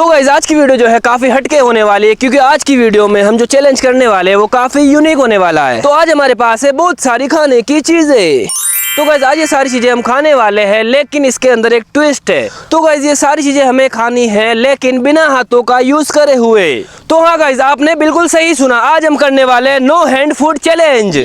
तो गाइस आज की वीडियो जो है काफी हटके होने वाली है, क्योंकि आज की वीडियो में हम जो चैलेंज करने वाले हैं वो काफी यूनिक होने वाला है। तो आज हमारे पास है बहुत सारी खाने की चीजें। तो गाइस आज ये सारी चीजें हम खाने वाले हैं, लेकिन इसके अंदर एक ट्विस्ट है। तो गाइस ये सारी चीजें हमें खानी है, लेकिन बिना हाथों का यूज करे हुए। तो हाँ गाइस आपने बिल्कुल सही सुना, आज हम करने वाले हैं नो हैंड फूड चैलेंज।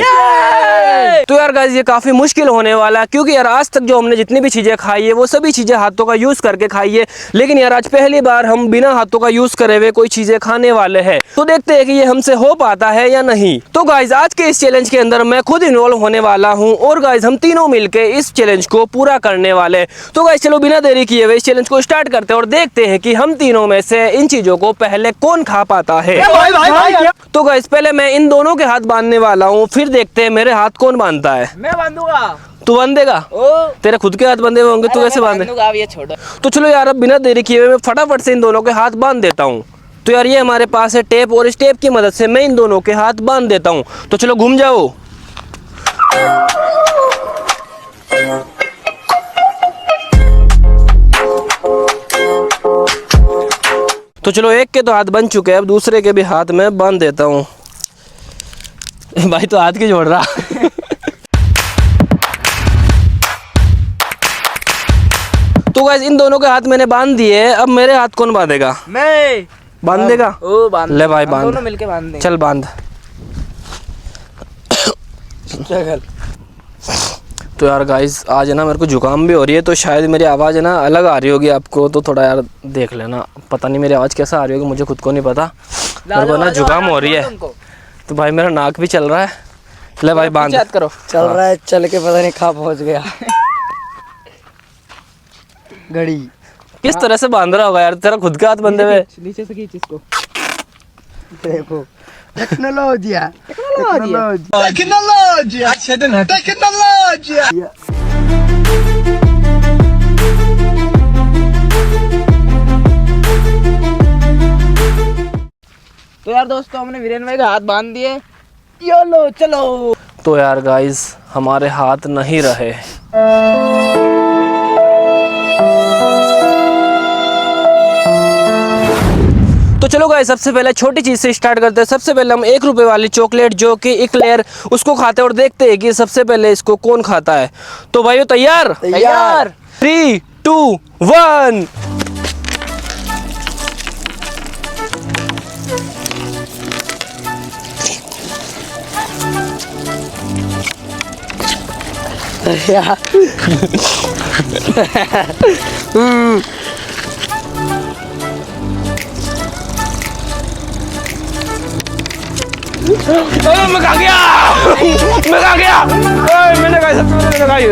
तो यार गाइस ये काफी मुश्किल होने वाला है, क्योंकि यार आज तक जो हमने जितनी भी चीजें खाई है वो सभी चीजें हाथों का यूज करके खाई है, लेकिन यार आज पहली बार हम बिना हाथों का यूज करे हुए कोई चीजें खाने वाले हैं। तो देखते हैं कि ये हमसे हो पाता है या नहीं। तो गाइस आज के इस चैलेंज के अंदर मैं खुद इन्वॉल्व होने वाला हूँ और गाइस हम तीनों मिलकर इस चैलेंज को पूरा करने वाले हैं। तो गाइस चलो बिना देरी किए हुए इस चैलेंज को स्टार्ट करते हैं और देखते हैं कि हम तीनों में से इन चीजों को पहले कौन खा पाता है। तो गाइस पहले मैं इन दोनों के हाथ बांधने वाला हूँ, फिर देखते हैं मेरे हाथ कौन बांधता है। मैं बांधूंगा। तू बांधेगा? तेरे खुद के हाथ बंधे हुए होंगे, तू कैसे बांधे? ये छोड़ो। तो चलो यार अब बिना देरी किए हुए मैं फटाफट से इन दोनों के हाथ बांध देता हूँ। तो यार ये हमारे पास है टेप, और इस टेप की मदद से मैं इन दोनों के हाथ बांध देता हूँ। तो चलो घूम जाओ। तो चलो एक के तो हाथ बन चुके हैं, अब दूसरे के भी हाथ में बांध देता हूँ। भाई तो हाथ क्यों जोड़ रहा? तो गाइस इन दोनों के हाथ मैंने बांध दिए, अब मेरे हाथ कौन बांधेगा? मैं बांध देगा? ओ बांध ले भाई बांध, दोनों मिलके बांध देंगे। चल बांध। चल। तो यार गाइस आज है ना मेरे को जुकाम भी हो रही है, तो शायद मेरी आवाज़ है ना अलग आ रही होगी आपको, तो थोड़ा यार देख लेना। पता नहीं मेरी आवाज़ कैसा आ रही होगी, मुझे खुद को नहीं पता। मेरे को ना जुकाम हो रही है, तो भाई मेरा नाक भी चल रहा है। ले भाई बांध करो। चल रहा है, चल के पता नहीं कहाँ पहुँच गया। घड़ी किस तरह से बांध रहा होगा यार, तेरा खुद के हाथ बंधे हुए। नीचे से खींच इसको। देखो टेक्नोलॉजी तो यार दोस्तों हमने वीरेन भाई का हाथ बांध दिए। योलो चलो। तो यार गाइस हमारे हाथ नहीं रहे। तो चलो गाइस सबसे पहले छोटी चीज से स्टार्ट करते हैं। सबसे पहले हम 1 रुपए वाली चॉकलेट जो कि इक्लेयर उसको खाते हैं और देखते हैं कि सबसे पहले इसको कौन खाता है। तो भाइयों तैयार? तैयार। 3, 2, 1। मैं खा गया, मैं खा गया। मैंने खाई, सबसे पहले मैंने खाई।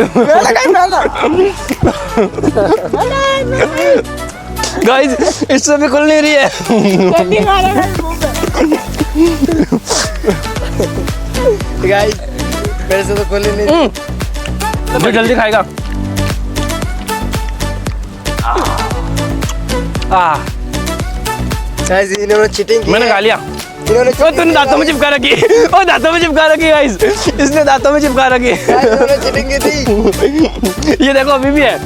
गाइस इससे भी खुल नहीं रही है। गाइस मेरे से तो खोली नहीं। तो जल्दी खाएगा। गाइस इन्होंने चीटिंग की। मैंने खा लिया। इन्होंने तूने दांतों में चिपका रखी। ओ दांतों में चिपका रखी गाइस, इसने दांतों में चिपका रखी। इन्होंने चीटिंग की थी। ये देखो अभी भी है,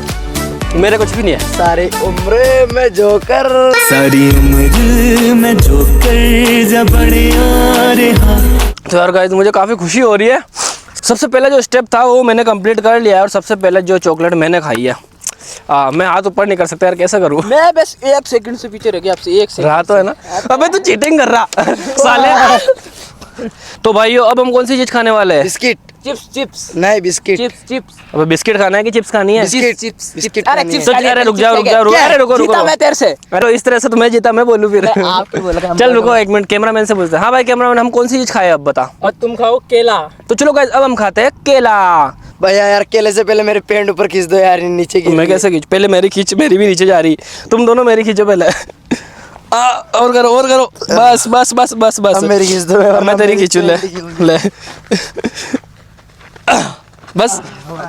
मेरे कुछ भी नहीं है। सारी उम्र में जोकर, सारी उम्र में जोकर जब बड़े आ रहा। तो यार गाइस मुझे काफ़ी खुशी हो रही है। सबसे पहला जो स्टेप था वो मैंने कंप्लीट कर लिया है, और सबसे पहले जो चॉकलेट मैंने खाई है। मैं हाथ ऊपर नहीं कर सकता यार, कैसा करूँ? मैं बस 1 सेकंड से पीछे रह गया आपसे। 1 सेकंड रहा तो है ना। अबे तू चीटिंग कर रहा साले। तो भाइयों अब हम कौन सी चीज खाने वाले हैं? बिस्किट। चिप्स नहीं बिस्किट। चिप्स। अबे बिस्किट खाना है कि चिप्स खानी है? बिस्किट अरे खानी चिप्स। तो अरे रुक जाओ, अरे रुको जीता मैं तेरे से। अरे इस तरह से तो मैं जीता, मैं बोलूँ फिर। आपकी बोला। चल रुको 1 मिनट, कैमरामैन से पूछते हैं। हाँ भाई कैमरामैन, हम कौन सी चीज खाए अब बता। और तुम खाओ केला। तो चलो गाइस अब हम खाते हैं केला। भैया यार केले से पहले मेरे पेंट ऊपर खींच दो यार, नीचे की। मैं कैसे खींच? पहले मेरी खींच, मेरी भी नीचे जा रही। तुम दोनों मेरी खींचो पहले। और करो, और करो। बस बस बस बस बस। अब मेरी खींच दो। अब मैं तेरी खींचू। ले बस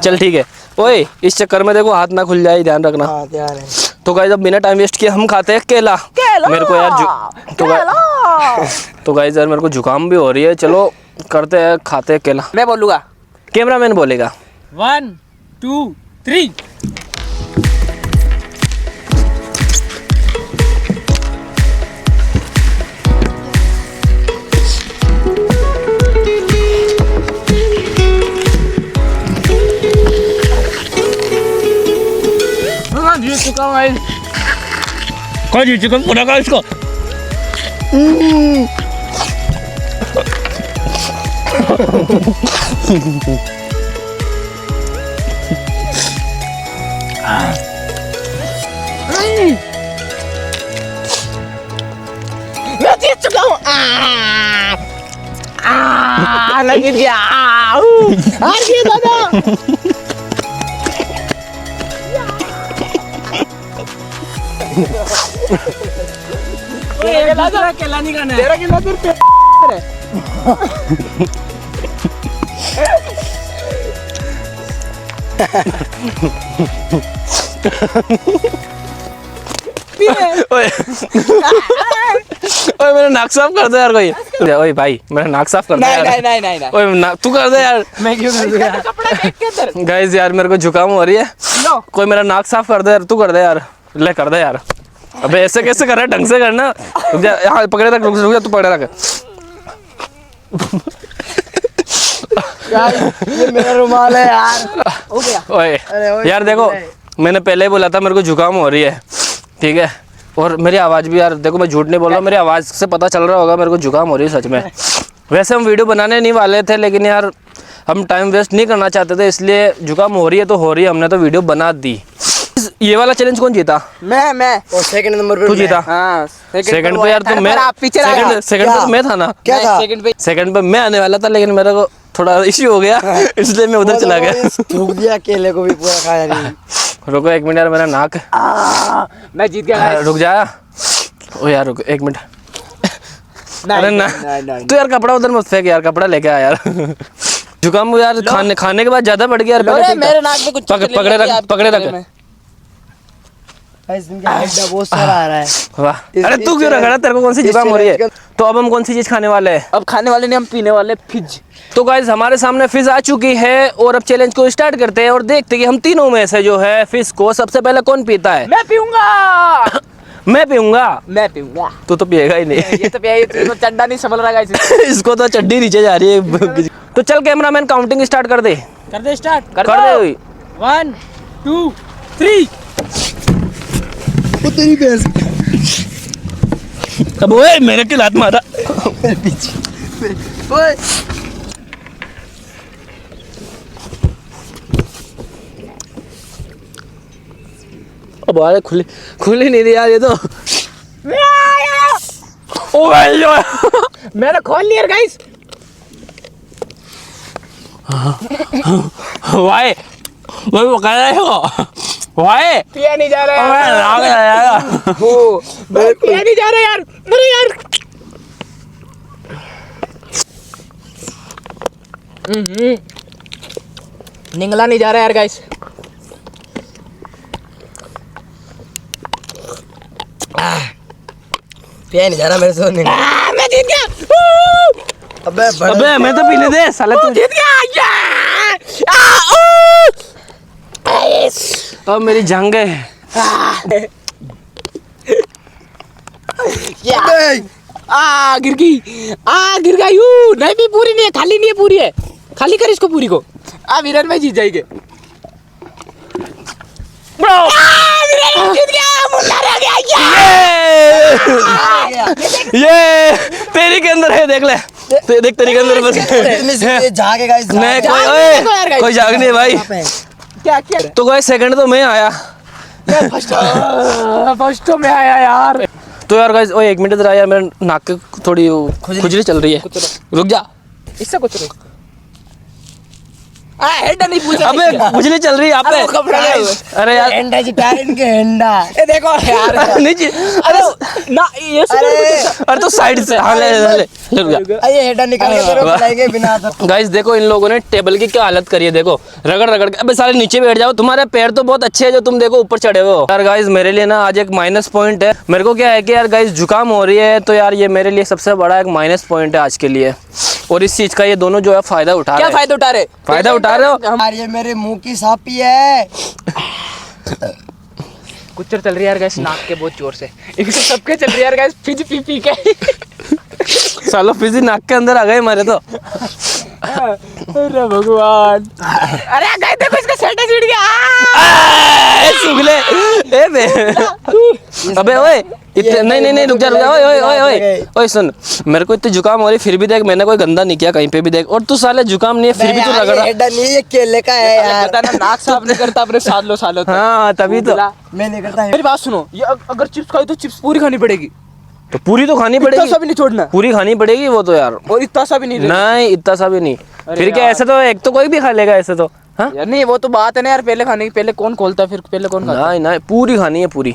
चल ठीक है। ओए इस चक्कर में देखो हाथ ना खुल जाए, ध्यान रखना। हाँ ध्यान है। तो गाइस अब बिना टाइम वेस्ट किए हम खाते हैं केला। मेरे को यार तो गाइस यार मेरे को जुकाम भी हो रही है। चलो करते हैं, खाते हैं केला। मैं बोलूँगा, कैमरामैन बोलेगा। 1 2 3। खा जी चिकन पूरा खा इसको। मैं जीत चुका हूँ। मैं जीत गया। हार गया दादा। केला नहीं खाना तेरा कितना दूर पे ओए मेरा नाक साफ कर दे यार कोई। ओए भाई मेरा नाक साफ कर दे यार। नहीं नहीं नहीं। ओए तू कर दे यार। मैं क्यों कर दूंगा? कपड़ा देख के अंदर। गाइस यार मेरे को जुकाम हो रही है। लो। कोई मेरा नाक साफ कर दे यार। तू कर दे यार। ले कर दे यार। अबे ऐसे कैसे कर रहा है? ढंग से करना। रुक जा यहाँ पकड़े रख। रुक जा तू पकड़े रख। यार ये मेरा रुमाल है यार। हो गया। ओए यार देखो मैंने पहले ही बोला था मेरे को जुकाम हो रही है, ठीक है। और मेरी आवाज़ भी यार देखो, मैं झूठ नहीं बोल रहा हूँ, मेरी आवाज़ से पता चल रहा होगा मेरे को जुकाम हो रही है सच में। वैसे हम वीडियो बनाने नहीं वाले थे, लेकिन यार हम टाइम वेस्ट नहीं करना चाहते थे, इसलिए जुकाम हो रही है तो हो रही है, हमने तो वीडियो बना दी। ये वाला चैलेंज कौन जीता? मैं और सेकंड नंबर पे तू जीता। हाँ सेकंड पे यार तो मैं, आप पीछे सेकंड पे मैं था ना। क्या था? सेकंड पे मैं आने वाला था, लेकिन मेरे को थोड़ा इश्यू हो गया इसलिए मैं उधर चला गया। थूक दिया केले को भी पूरा खाया नहीं। रुको एक मिनट यार, मेरा नाक। मैं जीत गया। रुक जा। ओ यार रुक एक मिनट। अरे ना तू यार कपड़ा उधर मत फेंक यार, कपड़ा लेके आ यार। जुकाम यार खाने के बाद ज्यादा बढ़ गया यार। पहले मेरे नाक में कुछ पकड़े रख। बहुत सारा आ रहा है। वाह अरे तू क्यों रख रहा है? तेरे को कौन सी जुकाम हो रही है? तो अब हम कौन सी चीज खाने वाले हैं? अब खाने वाले नहीं, हम पीने वाले फिज। तो गाइस हमारे सामने फिज आ चुकी है और अब चैलेंज को स्टार्ट करते हैं और देखते हैं कि हम तीनों में से जो है फिज को सबसे पहले कौन पीता है। मैं पीऊंगा। मैं पीऊंगा। मैं पीऊंगा। तू तो पिएगा ही नहीं। ये तो पिया, तो चड्डा नहीं संभल रहा है। इसको तो चड्डी नीचे जा रही है। तो चल कैमरामैन काउंटिंग स्टार्ट कर दे। कर दे स्टार्ट। कर दे। 1 2 3। वो तेरी भैंस अब ओए मेरे के लात मारा। ओए अब अरे खुली नहीं रही यार ये तो। ओ भाई मैंने खोल लिया गाइस। वाई वो कह रहे हो वाई पिया नहीं जा रहा यार। पिया नहीं जा रहा यार। अरे यार निगला नहीं जा रहा यार गाइस। पिया नहीं जा रहा मेरे से नहीं। मैं जीत गया। अबे मैं तो पीने दे साले तू। जीत गया। अब मेरी जंग है। गिर गई। गिर गई। नहीं भी पूरी नहीं है, खाली नहीं है, पूरी है। खाली कर इसको पूरी को। विराट भाई जीत जाएंगे। विराट जीत गया। मुन्ना रह गया। ये तेरी के अंदर है, देख ले। देख तेरी के अंदर बस जागे गाइस। नहीं कोई जाग नहीं है भाई। क्या क्या तो कोई सेकंड तो मैं आया। फर्स्ट में आया यार। तो यार गाइस ओए एक मिनट इधर आ यार, मेरे नाक की थोड़ी खुजली चल रही है। रुक जा। इससे कुछ नहीं। हेड नहीं पूछा। अबे खुजली चल रही है यहाँ पे। अरे यार एंडा जिता इनके एंडा। ये देखो यार। नीचे। अरे ना ये अरे तो साइड से हाँ ले रुक जा। ये हेडा निकाल के तेरे को खिलाएंगे बिना हाथ। गाइस देखो इन लोगों ने टेबल की क्या हालत करी है, देखो रगड़ रगड़ के। अबे सारे नीचे बैठ जाओ, तुम्हारे पैर तो बहुत अच्छे है जो तुम देखो ऊपर चढ़े हुए हो। यार गाइस मेरे लिए ना आज एक माइनस पॉइंट है। मेरे को क्या है कि यार गाइस जुकाम हो रही है, तो यार ये मेरे लिए सबसे बड़ा एक माइनस पॉइंट है आज के लिए। और इस चीज का ये दोनों जो है फायदा उठा रहे हैं। क्या फायदा उठा रहे? फायदा उठा रहे हो। यार ये मेरे मुंह की सापी है। कुचर चल रही है यार गाइस नाक के बहुत जोर से। इनसे सबके चल रही है यार गाइस फिज पी पी के। सालो फिजी नाक के अंदर आ गए हमारे तो। अरे भगवान। अरे गाइस देखो इसका शर्ट छूट गया। सुगले ए बे अबे ओए नहीं रुक जा ओए ओए ओए ओए ओए सुन, मेरे को इतनी जुकाम हो रही फिर भी देख, मैंने कोई गंदा नहीं किया कहीं पे भी देख, और तू साले जुकाम नहीं है फिर भी तू रगड़ रहा। एडा नहीं, ये केले का है यार। पता ना नाक साफ नहीं करता अपने सालों सालों तक। हाँ तभी तो। मैं नहीं करता। मेरी बात सुनो, ये अगर चिप्स खाई तो चिप्स पूरी खानी पड़ेगी, तो पूरी तो खानी इतना पड़ेगी, सा भी नहीं छोड़ना, पूरी खानी पड़ेगी वो तो यार। और इतना सा भी नहीं नहीं इतना सा भी नहीं। फिर क्या यार। ऐसे तो एक तो कोई भी खा लेगा ऐसे तो। हाँ यार नहीं, वो तो बात है ना यार, पहले खाने की, पहले कौन खोलता है फिर पहले कौन खाता है? नहीं नहीं पूरी खानी है पूरी।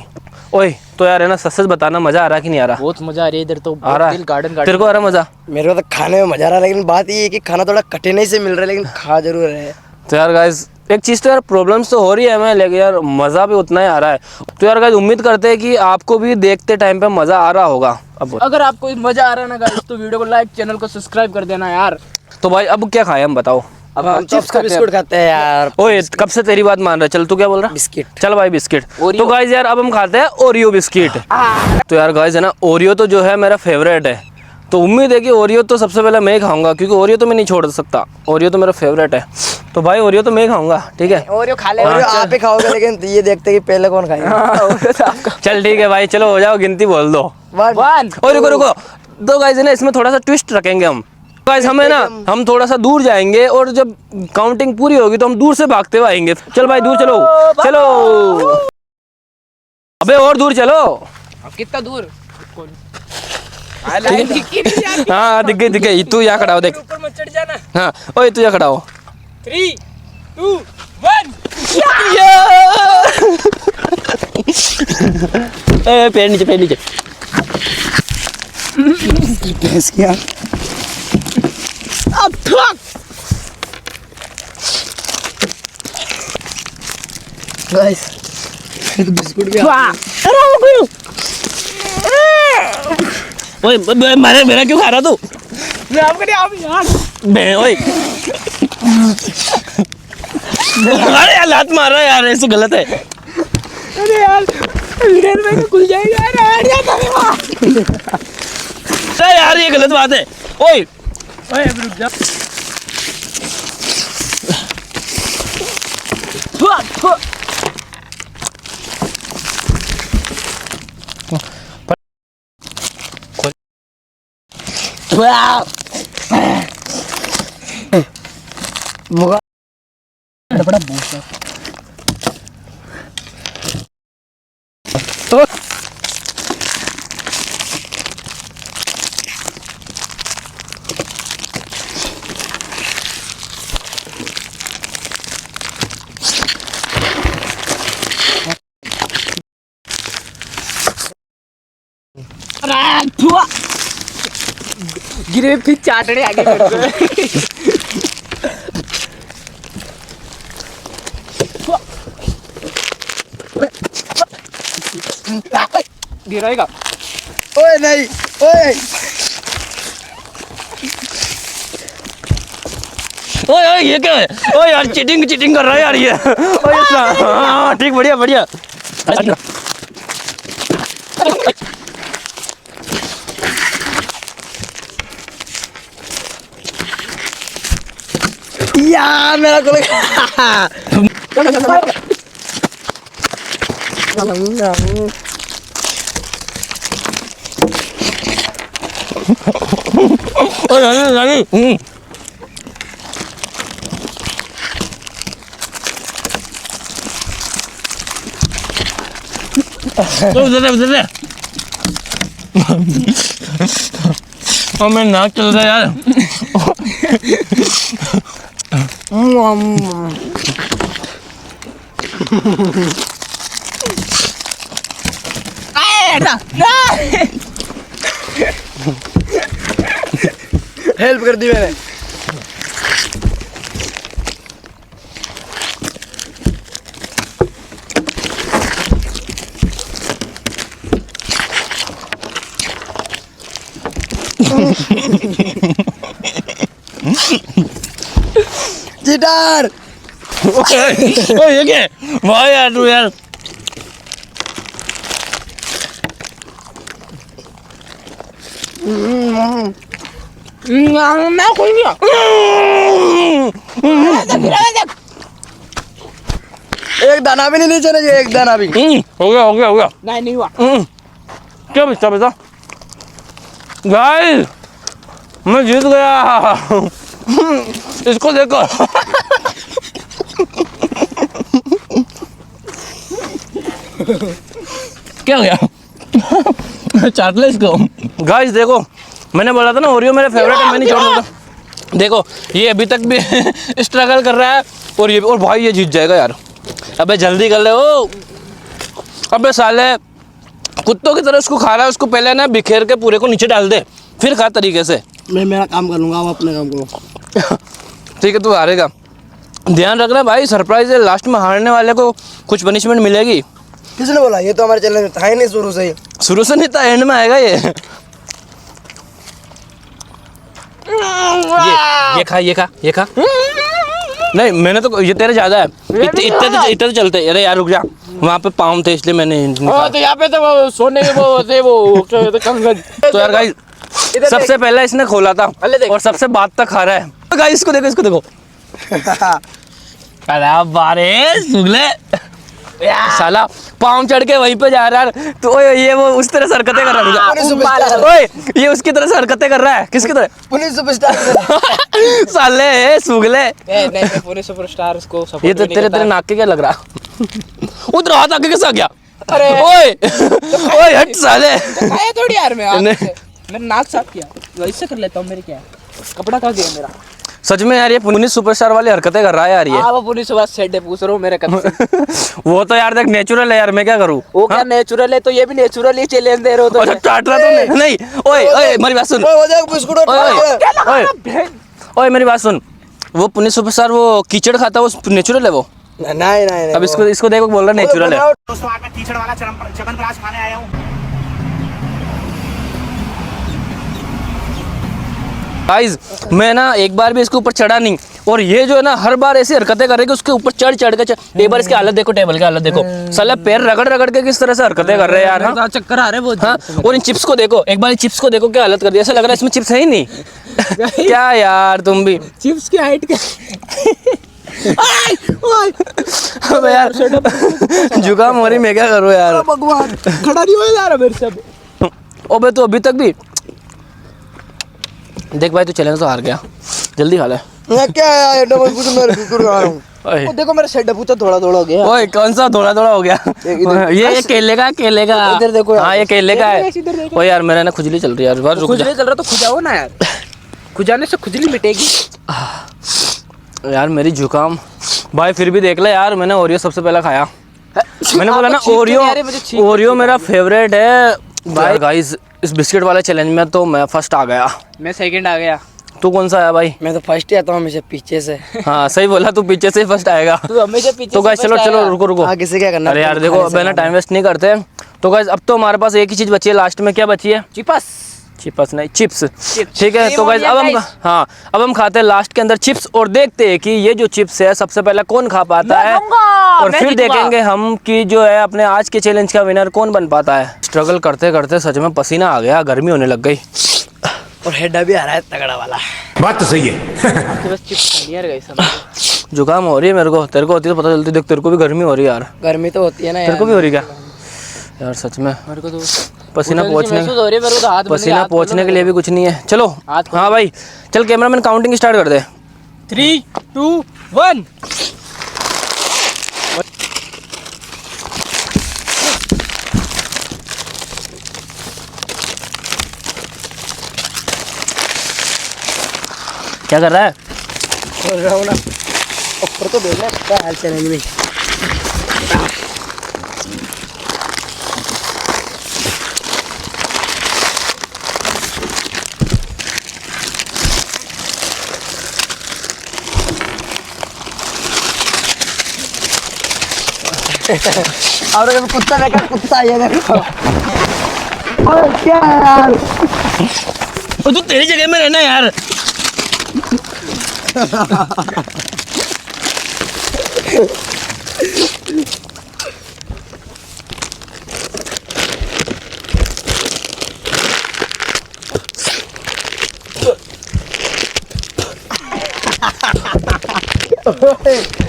ओए तो यार है ना, सच सच बताना, मजा आ रहा कि नहीं आ रहा? बहुत मजा आ रही है इधर तो, आ रहा दिल है गार्डन तेरे को आ रहा मजा? मेरे को तो खाने में मजा आ रहा है, लेकिन बात ये है कि खाना थोड़ा कठिनाई से मिल रहा है, लेकिन खा जरूर है। तो यार गाइस एक चीज़ तो यार प्रॉब्लम्स तो हो रही है हमें, लेकिन यार मज़ा भी उतना ही आ रहा है। तो यार गाइस उम्मीद करते हैं कि आपको भी देखते टाइम पे मज़ा आ रहा होगा। अब अगर आपको मजा आ रहा है ना गाइस, तो वीडियो को लाइक, चैनल को सब्सक्राइब कर देना यार। तो भाई अब क्या खाए हम बताओ? अब हम चिप्स का बिस्कुट खाते हैं यार। ओए कब से तेरी बात मान रहा है, चल तू क्या बोल रहा? बिस्किट। चल भाई बिस्किट। ओरियो। तो गाइस यार अब हम खाते हैं ओरियो बिस्किट। तो यार गाइस है ना, ओरियो तो जो है मेरा फेवरेट है, तो उम्मीद है कि ओरियो तो सबसे पहले मैं ही खाऊंगा, क्योंकि ओरियो तो मैं नहीं छोड़ सकता, ओरियो तो मेरा फेवरेट है। तो भाई ओरियो तो मैं ही खाऊंगा, ठीक है? ओरियो खा ले। और आप ही खाओगे, लेकिन ये देखते कि पहले कौन खाएगा। चल ठीक है भाई, चलो हो जाओ, गिनती बोल दो। 1 और रुको रुको, तो गाइस है ना इसमें थोड़ा सा ट्विस्ट रखेंगे हम। गाइस हमें ना, हम थोड़ा सा दूर जाएंगे और जब काउंटिंग पूरी होगी तो हम दूर से भागते हुए आएंगे। चल भाई दूर चलो चलो, अबे और दूर चलो। कितना दूर? हाँ दिख गई तू यहाँ खड़ा हो देख। ऊपर मत चढ़ जाना। हाँ ओए तू यहाँ खड़ा हो। 3 2 1। पैर नीचे पैर नीचे। अब ठोक। गाइस बिस्कुट भी ओए मेरा क्यों खा रहा तू? मैं आपको नहीं, आप यार बे ओए अरे यार लात मार रहा है यार, ऐसे गलत है। अरे यार वीडियो में तो खुल जाएगा यार, अरे यार ये गलत बात है। ओए ओए अब रुक जा। बड़ा बोस है। गिरे फिर चाटने आगे मेरे को। गिरेगा। ओए नहीं ओए ओए ओए ये क्या है? ओए यार चीटिंग कर रहा है यार ये। ओए हाँ ठीक, बढ़िया बढ़िया। यार मेरा को ओए उधर और मैं नाक चल रहा है यार। हेल्प कर दी मैंने। चिटार ओ ये क्या? वाह यार तू यार। मैं खोल गया। एक दाना भी नहीं नीचे ना, एक दाना भी। हो गया हो गया हो गया। नहीं हुआ। क्या बचता बता गाइस, मैं जीत गया। इसको देखो। क्या हो गया? चाट ले इसको। गाइस देखो, मैंने बोला था ना ओरियो मेरा फेवरेट है, मैं नहीं छोड़ सकता। देखो ये अभी तक भी स्ट्रगल कर रहा है और ये, और भाई ये जीत जाएगा यार। अबे जल्दी कर ले ओ। अबे साले कुत्तों की तरह उसको खा रहा है, उसको पहले ना बिखेर के पूरे को नीचे डाल दे, फिर खा तरीके से। मैं मेरा काम कर लूंगा, आप अपने काम करो। ठीक है तू हारेगा, ध्यान रखना भाई, सरप्राइज है, लास्ट में हारने वाले को कुछ पनिशमेंट मिलेगी। किसने बोला? ये तो हमारे चैनल में था ही नहीं शुरू से ही। शुरू से नहीं था, एंड में आएगा ये खा ये खा ये खा। नहीं मैंने तो, ये तेरे ज्यादा है। इतने तो चलते। अरे यार रुक जा, वहाँ पे पाँव थे इसलिए मैंने तो यहाँ पे तो वो सोने के वो थे वो कंगन। तो यार गाइस सबसे पहले इसने खोला था और सबसे बाद तक खा रहा है। गाइस इसको देखो, इसको देखो। अरे बारे सुगले साला पाँव चढ़ के वहीं पे जा रहा है। तो ओए ये वो उस तरह से हरकतें कर रहा है। ओए ये उसकी तरह से हरकतें कर रहा है। किसकी तरह? Police superstar. साले सुगले। नहीं पूरे सुपरस्टार को सपोर्ट ये तो तेरे नाक के क्या लग रहा? उधर हाथ आगे कैसे आ गया? अरे ओए ओए हट साले। खाया थोड़ी यार मैं नहीं। मैंने नाक साफ किया, वैसे कर लेता हूँ। मेरे क्या है, कपड़ा कहाँ गया मेरा? सच में यार ये पुलिस सुपरस्टार वाली हरकतें कर रहा है यार ये। वो पुलिस के बाद सेट है, पूछ रहा हूँ मेरे कब से। वो तो यार देख नेचुरल है यार, मैं क्या करूँ? वो क्या नेचुरल है, तो ये भी नेचुरल ही चैलेंज दे रहे हो। तो अच्छा चाट रहा तूने? नहीं ओए ओए मेरी बात सुन। हो जाएगा बिस्कुट और ओए ओए ओए मेरी बात सुन, वो पुलिस सुपरस्टार वो कीचड़ खाता है, वो नेचुरल है वो? नहीं नहीं। अब इसको देखो बोल रहा नेचुरल है। दोस्तों आज मैं कीचड़ वाला च्यवनप्राश खाने आया हूँ। गाइस मैं ना एक बार भी इसके ऊपर चढ़ा नहीं, और ये जो है ना हर बार ऐसी हरकतें कर रहे कि उसके ऊपर चढ़ के टेबल इसकी हालत देखो, टेबल की हालत देखो। साला पैर रगड़ के किस तरह से हरकतें कर रहे हैं यार। हाँ चक्कर आ रहे हैं बहुत। हाँ और इन चिप्स को देखो, एक बार इन चिप्स को देखो क्या हालत कर दी। ऐसा लग रहा है इसमें चिप्स है ही नहीं। क्या यार तुम भी चिप्स की हाइट क्या? अबे यार जुकाम हो रही, मैं क्या करूँ यार? भगवान खड़ा नहीं हो जा रहा मेरे से। अबे तो अभी तक भी देख भाई, तू चैलेंज तो हार गया, जल्दी खा ले। मैं क्या यार डबल कुछ मैं बिल्कुल खा रहा हूँ। ओए वो देखो मेरा सेट पूछा थोड़ा हो गया। ओए कौन सा थोड़ा हो गया? ये केले का इधर देखो यार। हाँ ये केले का है। इधर देखो। ओए यार मेरा ना खुजली चल रही है यार, रुक जा। खुजली चल रहा तो खुजाओ ना यार, खुजाने से खुजली मिटेगी। यार मेरी जुकाम भाई, फिर भी देख ले यार, मैंने ओरियो सबसे पहला खाया। मैंने बोला ना ओरियो मेरा फेवरेट है भाई। गाइस इस बिस्किट वाले चैलेंज में तो मैं फर्स्ट आ गया। मैं सेकंड आ गया। तू कौन सा आया भाई? मैं तो फर्स्ट ही आता हूँ हमेशा पीछे से। हाँ सही बोला, तू पीछे से फर्स्ट आएगा। तू हमेशा पीछे तो गाइस चलो रुको। आगे से क्या करना? अरे यार देखो अब है ना टाइम वेस्ट नहीं करते। तो गाइस अब तो हमारे पास एक ही चीज बची है लास्ट में। क्या बची है? चिप्स नहीं चिप्स। ठीक है तो गाइस अब हम खाते हैं लास्ट के अंदर चिप्स, और देखते हैं कि ये जो चिप्स है सबसे पहले कौन खा पाता है, और फिर देखेंगे हम कि जो है अपने आज के चैलेंज का विनर कौन बन पाता है। स्ट्रगल करते करते सच में पसीना आ गया, गर्मी होने लग गई, और हेडा भी आ रहा है तगड़ा वाला। बात तो सही है। बस चिप्स खा लिया गाइस। जुकाम हो रही है मेरे को, तेरे को होती है तो पता चलती। देख तेरे को भी गर्मी हो रही है यार। गर्मी तो होती है ना यार। तेरे को भी हो रही क्या यार? सच में मेरे को तो पसीना पहुंचने पसीना पहुंचने के लिए भी कुछ नहीं है। चलो हाथ हाँ भाई चल, कैमरामैन काउंटिंग स्टार्ट कर दे। 3 2 1। क्या कर रहा है? बोल रहा हूँ ना, ऊपर तो देखना क्या हाल चैलेंज में। और अगर कुत्ता देखा, कुत्ता ये देखो। और क्या यार, तू तेरी जगह में रहना यार।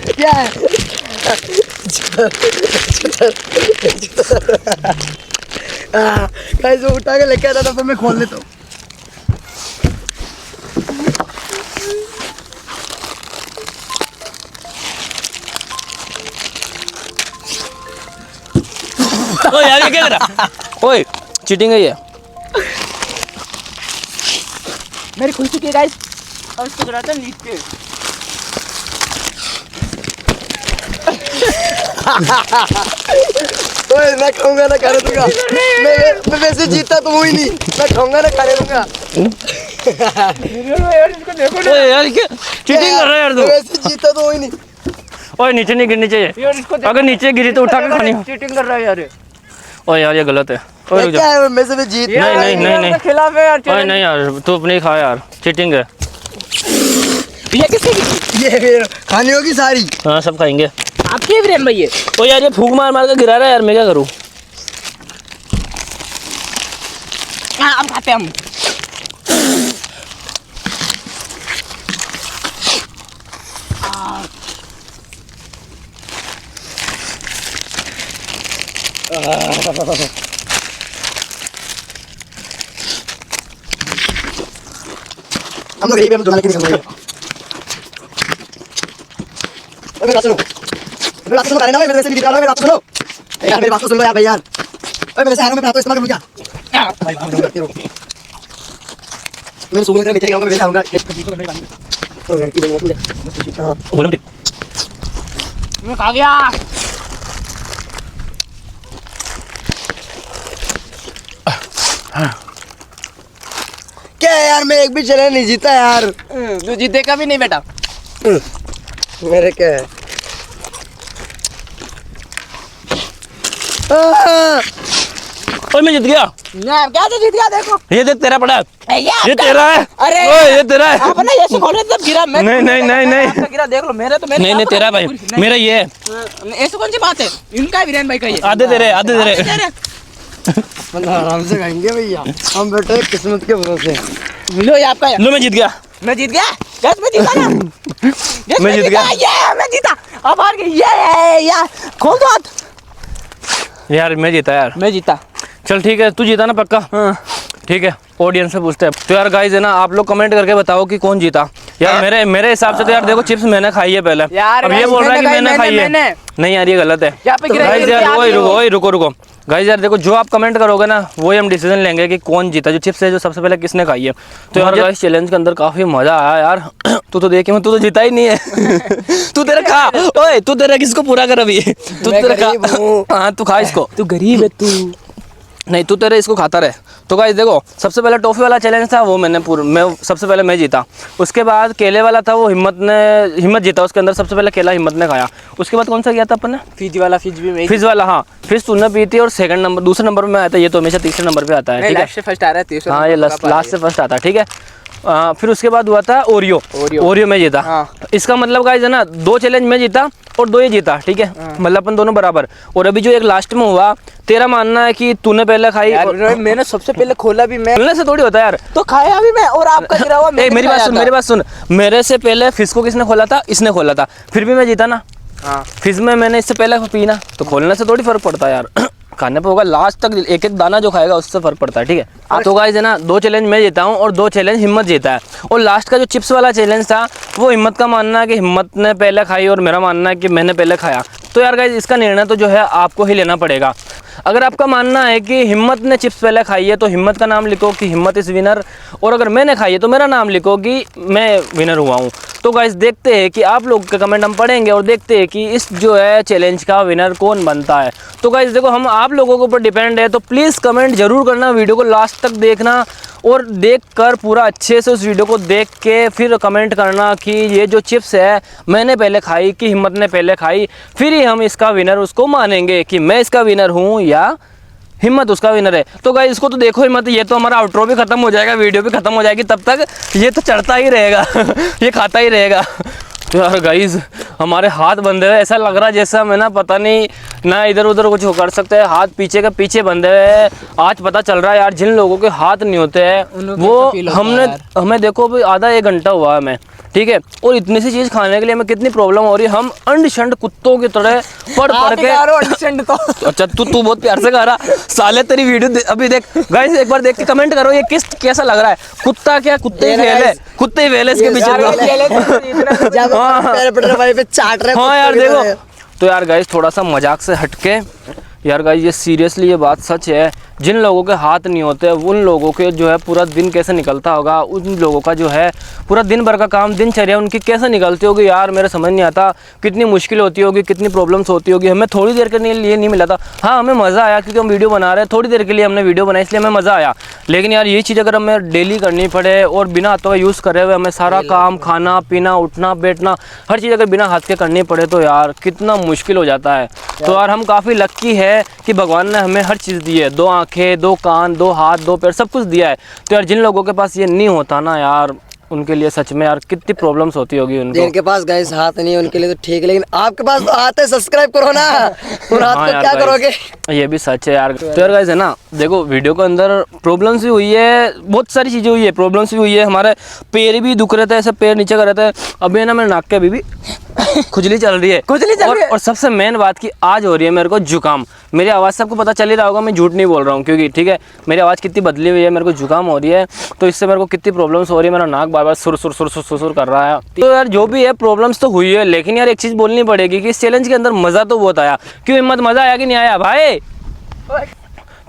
क्या है? गाइस वो उठा के लेके आता था, फिर मैं खोल लेता हूँ। ओ यार ये क्या कर रहा? ओए चीटिंग है ये। मेरी खुल चुकी है गाइस। अब इसको चढ़ाते हैं नीचे। ओए मैं खाऊंगा ना, खाने दूंगा। मैं वैसे जीता तो वही नहीं, मैं खाऊंगा ना, खाने दूंगा। ओए यार क्या चीटिंग कर रहा है यार मैं तू। वैसे जीता तो वही नहीं। ओए नीचे नहीं गिरनी चाहिए, अगर नीचे गिरी तो उठा के खानी। चीटिंग कर रहा है यार। ओए यार ये गलत है। ओए रुक जा। क्या है, मैं से भी जीत। नहीं नहीं नहीं खिलाफ है यार। ओए नहीं यार तू अपनी खा यार, चीटिंग है। ये किससे की? ये फिर खानी होगी सारी। हाँ सब खाएंगे। आपके भी रेम भाई ये। ओ यार ये फूक मार मार के गिरा रहा है यार, मैं क्या करूँ? हाँ अब खाते हैं हम। हम लोग यही पे हम दोनों किसी को अबे बात सुनो, अबे बात सुनो, खाने ना भाई, मेरे से भी दिखा रहा है, मेरी बात सुनो यार, मेरी बात तो सुन लो यार भाई यार। ओए मेरे से आने में अपना हाथ तो इस्तेमाल करूँ क्या भाई? भाग करते रहो, मेरे सुबह तेरे नीचे जाऊंगा, मैं आऊंगा तो लड़की देंगे मुझे। हां बोलो ठीक। मैं खा गया। क्या है यार, मैं एक भी चैलेंज नहीं जीता यार। तू जीतेगा भी नहीं बेटा। मेरे क्या है? ओए मैं जीत गया। ना क्या तो जीत गया देखो। ये देख तेरा पड़ा है, यार ये तेरा है। अरे ओए ये तेरा है। आपने ऐसे खोले तब गिरा। मैं नहीं, नहीं, नहीं, नहीं। आपका गिरा देख लो, मेरे तो मेरे नहीं नहीं तेरा भाई, मेरा ये है। ऐसे कौन सी बात है? इनका है वीरेन भाई का ये। आधे तेरे आधे तेरे। मतलब आराम से खाएंगे भैया हम, बेटे किस्मत के भरोसे। लो ये आपका है। लो मैं जीत गया। मैं जीत गया। यस मैं जीता ना। यस मैं जीत गया। ये मैं जीता। अब हार गई। ये यार खोल दो हाथ। यार मैं जीता यार। मैं जीता। चल ठीक है, तू जीता ना पक्का? हाँ ठीक है, ऑडियंस से पूछते हैं। तो यार गाइस है ना, आप लोग कमेंट करके बताओ कि कौन जीता। यार मेरे हिसाब से तो यार देखो, चिप्स मैंने खाई है पहले। यार अब ये guys, बोल रहा है कि मैंने मैंने खाई है। मैंने। नहीं यार ये गलत है। यहाँ पे गिरा गाइस यार रुको गाइस यार देखो, जो आप कमेंट करोगे ना वही हम डिसीजन लेंगे कि कौन जीता, जो चिप्स है जो सबसे पहले किसने खाई है। तो यार गाइस चैलेंज के अंदर काफी मजा आया यार। तू तो देखे, तू तो जीता ही नहीं है। तू तेरा खा। ओए तू तेरा किसको पूरा कर अभी? तू मैं तेरा गरीब हूँ। खा। हाँ तू खा इसको। तू गरीब है तू। नहीं तू तेरे इसको खाता रहे। तो गाइस देखो, सबसे पहले टॉफी वाला चैलेंज था वो मैं सबसे पहले मैं जीता। उसके बाद केले वाला था, वो हिम्मत जीता। उसके अंदर सबसे पहले केला हिम्मत ने खाया। उसके बाद कौन सा किया था अपन ने? फिज वाला। फिज भी मैं। फिज वाला, हाँ फिज तूने पी थी और सेकंड नंबर दूसरे नंबर में आया था। ये तो हमेशा तीसरे नंबर पे आता है। ठीक है, लास्ट से फर्स्ट आ रहा है। तीसरा हाँ ये लास्ट से फर्स्ट आता है। ठीक है, फिर उसके बाद हुआ था ओरियो में जीता। हाँ। इसका मतलब गाइस है ना, 2 चैलेंज में जीता और 2 ये जीता। ठीक है, मतलब अपन दोनों बराबर। और अभी जो एक लास्ट में हुआ, तेरा मानना है कि तूने पहले खाई यार मैंने सबसे पहले खोला भी मैं। बोलने से थोड़ी होता है यार। तो खाया भी मैं और आपका गिरा हुआ मैंने मेरी बात सुन। मेरे से पहले फिश को किसने खोला था? इसने खोला था, फिर भी मैं जीता ना। हाँ। फिश में मैंने इससे पहले पीना, तो खोलने से थोड़ी फर्क पड़ता है यार। खाने पे होगा लास्ट तक, एक एक दाना जो खाएगा उससे फर्क पड़ता है। ठीक है, तो गाइस है ना, 2 चैलेंज मैं जीता हूँ और 2 चैलेंज हिम्मत जीता है। और लास्ट का जो चिप्स वाला चैलेंज था, वो हिम्मत का मानना है कि हिम्मत ने पहले खाई और मेरा मानना है कि मैंने पहले खाया। तो यार गाइस इसका निर्णय तो जो है आपको ही लेना पड़ेगा। अगर आपका मानना है कि हिम्मत ने चिप्स पहले खाई है तो हिम्मत का नाम लिखो कि हिम्मत इस विनर, और अगर मैंने खाई है तो मेरा नाम लिखो कि मैं विनर हुआ हूँ। तो गाइस देखते हैं कि आप लोग के कमेंट हम पढ़ेंगे और देखते हैं कि इस जो है चैलेंज का विनर कौन बनता है। तो गाइस देखो, हम आप लोगों के ऊपर डिपेंड है, तो प्लीज़ कमेंट जरूर करना, वीडियो को लास्ट तक देखना और देखकर पूरा अच्छे से उस वीडियो को देख के फिर कमेंट करना कि ये जो चिप्स है मैंने पहले खाई कि हिम्मत ने पहले खाई। फिर ही हम इसका विनर उसको मानेंगे कि मैं इसका विनर हूँ या हिम्मत उसका विनर है। तो गाइस इसको तो देखो हिम्मत, ये तो हमारा आउटरो भी खत्म हो जाएगा, वीडियो भी खत्म हो जाएगी, तब तक ये तो चढ़ता ही रहेगा। ये खाता ही रहेगा। तो यार गाइस हमारे हाथ बंधे हुए, ऐसा लग रहा है जैसा मैं ना पता नहीं ना इधर उधर कुछ कर सकते हैं, हाथ पीछे के पीछे बंधे हुए हैं। आज पता चल रहा है यार, जिन लोगों के हाथ नहीं होते हैं वो हमें देखो भाई आधा 1 घंटा हुआ है हमें, ठीक है, और इतनी सी चीज खाने के लिए हमें कितनी प्रॉब्लम हो रही है। हम अंड शंड कुत्तों की तरह पढ़ के तो अच्छा तू बहुत प्यार से खा रहा साले, तेरी वीडियो अभी देख गाइस, एक बार देख के कमेंट करो ये कैसा लग रहा है। कुत्ता क्या, कुत्ते ही फेल है, कुत्ते ही फेल है इसके पीछे। जब पैर पड़ रहे पे चाट रहे। हाँ यार देखो, तो यार गाइस थोड़ा सा मजाक से हटके यार गाइस, ये सीरियसली ये बात सच है। जिन लोगों के हाथ नहीं होते उन लोगों के जो है पूरा दिन कैसे निकलता होगा, उन लोगों का जो है पूरा दिन भर का काम, दिनचर्या उनकी कैसे निकलती होगी यार, मेरे समझ नहीं आता। कितनी मुश्किल होती होगी, कितनी प्रॉब्लम्स होती होगी। हमें थोड़ी देर के लिए नहीं मिला था, हाँ हमें मज़ा आया क्योंकि हम वीडियो बना रहे हैं, थोड़ी देर के लिए हमने वीडियो बनाई इसलिए हमें मज़ा आया। लेकिन यार ये चीज़ अगर हमें डेली करनी पड़े और बिना हाथों का यूज़ करे हुए हमें सारा काम, खाना पीना, उठना बैठना, हर चीज़ अगर बिना हाथ के करनी पड़े तो यार कितना मुश्किल हो जाता है। तो यार हम काफ़ी लक्की है कि भगवान ने हमें हर चीज़ दी है, 2 आँखें, 2 कान, 2 हाथ, 2 पैर, सब कुछ दिया है। तो यार जिन लोगों के पास ये नहीं होता ना यार, उनके लिए सच में यार कितनी प्रॉब्लम्स होती होगी उनको। जिनके पास गाइस हाथ नहीं है उनके लिए तो ठीक है, लेकिन आपके पास तो हाथ है, सब्सक्राइब करो ना। और हाथ हाँ को यार क्या guys, करोगे? ये भी सच है यार। तो यार गाइस है ना, देखो वीडियो के अंदर प्रॉब्लम्स भी हुई है, बहुत सारी चीज़ें हुई है, प्रॉब्लम्स भी हुई है। हमारे पैर भी दुख रहे थे, ऐसे पैर नीचे कर रहे थे। अभी है ना मेरे नाक के अभी भी खुजली चल रही है, और सबसे मेन बात की आज हो रही है मेरे को जुकाम। मेरी आवाज़ से आपको पता चल ही रहा होगा, मैं झूठ नहीं बोल रहा हूँ, क्योंकि ठीक है मेरी आवाज़ कितनी बदली हुई है, मेरे को जुकाम हो रही है, तो इससे मेरे को कितनी प्रॉब्लम्स हो रही है। मेरा नाक बार बार सुर सुर सुर सुर सुर सुर कर रहा है। तो यार जो भी है प्रॉब्लम्स तो हुई है, लेकिन यार एक चीज़ बोलनी पड़ेगी कि इस चैलेंज के अंदर मज़ा तो बहुत आया। क्यों हिम्मत, मज़ा आया कि नहीं आया भाई?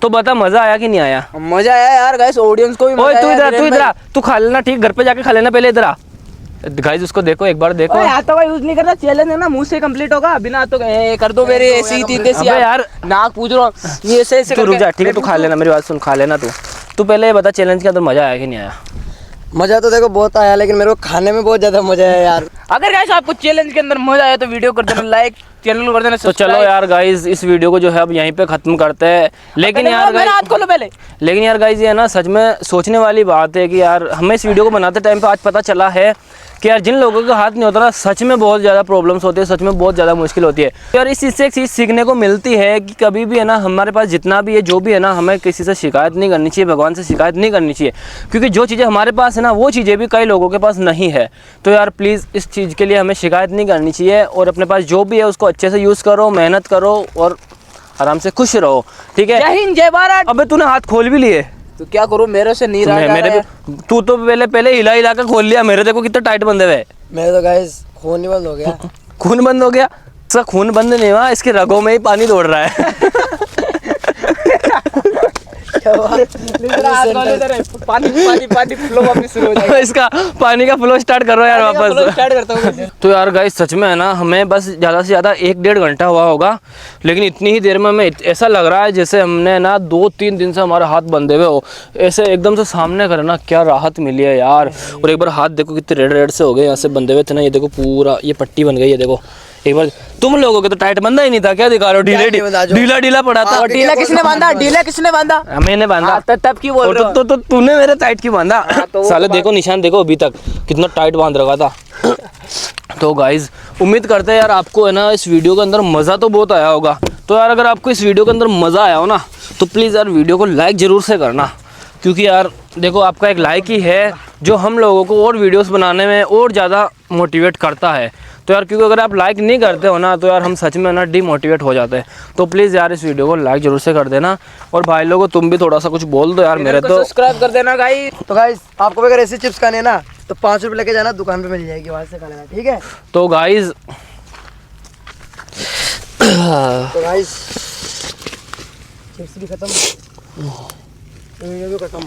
तो बता मज़ा आया कि नहीं आया? मजा आया यार गाइस, ऑडियंस को भी मजा आया। तू इधर तू खा लेना, ठीक, घर पे जाके खा लेना, पहले इधर आ। गाइस उसको देखो, एक बार देखो। हाथों का यूज नहीं करना, चैलेंज है ना, मुंह से कंप्लीट होगा, बिना हाथों के कर दो मेरे ऐसी तीन अबे यार नाक पूछ रहा हूं ये ऐसे तू रुक जा, ठीक है तू खा लेना, मेरी बात सुन, खा लेना तू पहले ये बता चैलेंज के अंदर मजा आया कि नहीं आया? मजा तो देखो बहुत आया, लेकिन मेरे को खाने में बहुत ज्यादा मजा आया यार। अगर गाइस आपको चैलेंज के अंदर मजा आया तो वीडियो कर देना लाइक, चैनल को कर देना तो चलो यार गाइस इस वीडियो को जो है अब यहीं पे खत्म करते हैं। लेकिन यार मेरा हाथ खोलो पहले। लेकिन यार गाइस ये है ना सच में सोचने वाली बात है कि यार हमें इस वीडियो को बनाते टाइम पे आज पता चला है कि यार जिन लोगों का हाथ नहीं होता ना, सच में बहुत ज़्यादा प्रॉब्लम्स होती है, सच में बहुत ज़्यादा मुश्किल होती है। तो यार इस चीज़ से एक चीज़ सीखने को मिलती है कि कभी भी है ना हमारे पास जितना भी है, जो भी है ना, हमें किसी से शिकायत नहीं करनी चाहिए, भगवान से शिकायत नहीं करनी चाहिए, क्योंकि जो चीज़ें हमारे पास है ना वो चीज़ें भी कई लोगों के पास नहीं है। तो यार प्लीज़ इस चीज़ के लिए हमें शिकायत नहीं करनी चाहिए, और अपने पास जो भी है उसको अच्छे से यूज़ करो, मेहनत करो और आराम से खुश रहो, ठीक है? जय हिंद, जय भारत। अबे तूने हाथ खोल भी लिए तो क्या करूं, मेरे से नहीं रहा मेरे तू तो पहले हिला हिला कर खोल लिया, मेरे देखो कितना टाइट बंधे हुए। मेरे तो गाइस खून ही बंद हो गया। खून बंद हो गया? इसका खून बंद नहीं हुआ, इसके रगों में ही पानी दौड़ रहा है। पानी पानी पानी फ्लो वापस शुरू हो जाएगा। इसका पानी का फ्लो स्टार्ट करो यार वापस। स्टार्ट करता हूं। तो यार गाइस सच में है ना, हमें बस ज़्यादा से ज़्यादा 1-1.5 घंटा हुआ होगा, लेकिन इतनी ही देर में हमें ऐसा लग रहा है जैसे हमने ना 2-3 दिन से हमारा हाथ बंधे हुए हो, ऐसे एकदम से सामने करना, क्या राहत मिली है यार। और एक बार हाथ देखो कितने रेड रेड से हो गए, यहाँ से बंधे हुए थे ना, ये देखो पूरा ये पट्टी बन गई है, देखो एक बार। तुम लोगों के तो टाइट बंधा ही नहीं था, क्या दिखा रहे हो? ढीला ढीला पड़ा था। ढीला किसने बांधा? ढीला किसने बांधा? मैंने बांधा। तब की बोल रहे हो? तो तूने मेरे टाइट क्यों बांधा? साले देखो निशान देखो अभी तक कितना टाइट बांध रखा था। तो गाइज उम्मीद करते हैं यार आपको है ना इस वीडियो के अंदर मज़ा तो बहुत आया होगा। तो यार अगर आपको इस वीडियो के अंदर मज़ा आया हो ना, तो प्लीज़ यार वीडियो को लाइक ज़रूर से करना, क्योंकि यार देखो आपका एक लाइक ही है जो हम लोगों को और वीडियोस बनाने में और ज़्यादा मोटिवेट करता है। तो यार क्योंकि अगर आप लाइक नहीं करते हो ना, तो यार हम सच में ना डीमोटिवेट हो जाते हैं। तो प्लीज़ यार इस वीडियो को लाइक ज़रूर से कर देना, और भाई लोगों तुम भी थोड़ा सा कुछ बोल दो यार। मेरे तो सब्सक्राइब कर देना गाइस। तो गाइस आपको भी अगर ऐसी चिप्स खाने हैं ना, तो 5 रुपये लेके जाना, दुकान पे मिल जाएगी, वहाँ से खा लेना, ठीक है? तो गाइज चिप्स भी खत्म, वीडियो भी खत्म।